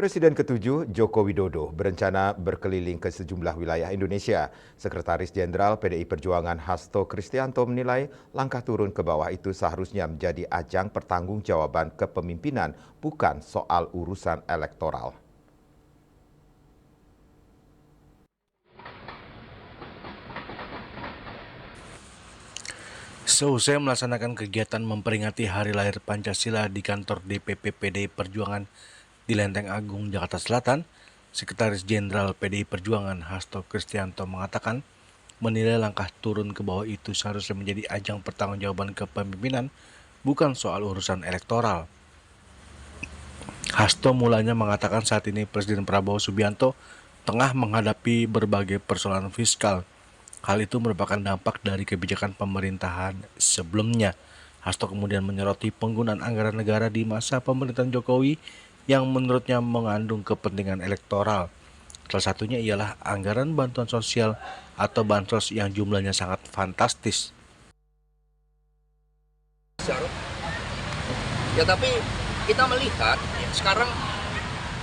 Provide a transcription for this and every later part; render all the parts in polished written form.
Presiden ke-7 Joko Widodo berencana berkeliling ke sejumlah wilayah Indonesia. Sekretaris Jenderal PDI Perjuangan Hasto Kristianto menilai langkah turun ke bawah itu seharusnya menjadi ajang pertanggungjawaban kepemimpinan, bukan soal urusan elektoral. Seusai melaksanakan kegiatan memperingati Hari Lahir Pancasila di kantor DPP PDI Perjuangan di Lenteng Agung, Jakarta Selatan, Sekretaris Jenderal PDI Perjuangan Hasto Kristianto mengatakan menilai langkah turun ke bawah itu seharusnya menjadi ajang pertanggungjawaban kepemimpinan, bukan soal urusan elektoral. Hasto mulanya mengatakan saat ini Presiden Prabowo Subianto tengah menghadapi berbagai persoalan fiskal. Hal itu merupakan dampak dari kebijakan pemerintahan sebelumnya. Hasto kemudian menyoroti penggunaan anggaran negara di masa pemerintahan Jokowi yang menurutnya mengandung kepentingan elektoral. Salah satunya ialah anggaran bantuan sosial atau bansos yang jumlahnya sangat fantastis. Ya tapi kita melihat sekarang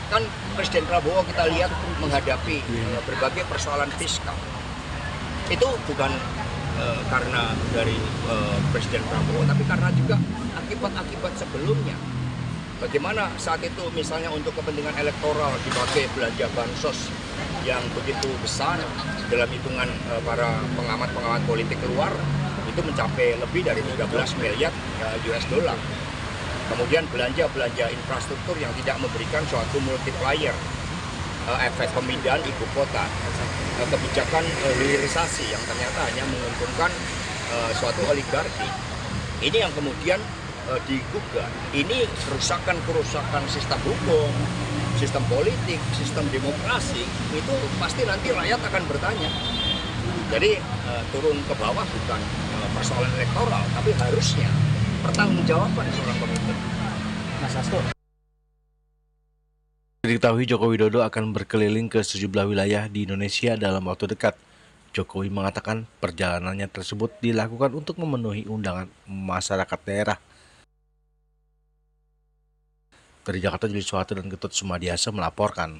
kan Presiden Prabowo kita lihat menghadapi berbagai persoalan fiskal. Itu bukan karena dari Presiden Prabowo, tapi karena juga akibat-akibat sebelumnya. Bagaimana saat itu misalnya untuk kepentingan elektoral dipakai belanja bansos yang begitu besar dalam hitungan para pengamat-pengamat politik luar itu mencapai lebih dari 13 miliar US dollar. Kemudian belanja infrastruktur yang tidak memberikan suatu multiplier efek pemindahan ibu kota, kebijakan hilirisasi yang ternyata hanya menguntungkan suatu oligarki. Ini yang kemudian digugat. Ini kerusakan sistem hukum, sistem politik, sistem demokrasi, itu pasti nanti rakyat akan bertanya. Jadi turun ke bawah bukan persoalan elektoral, tapi harusnya pertanggungjawaban seorang pemimpin. Mas Hasto. Diketahui Joko Widodo akan berkeliling ke sejumlah wilayah di Indonesia dalam waktu dekat. Jokowi mengatakan perjalanannya tersebut dilakukan untuk memenuhi undangan masyarakat daerah. Dari Jakarta, Juli Suharto dan Ketut Sumadiasa melaporkan.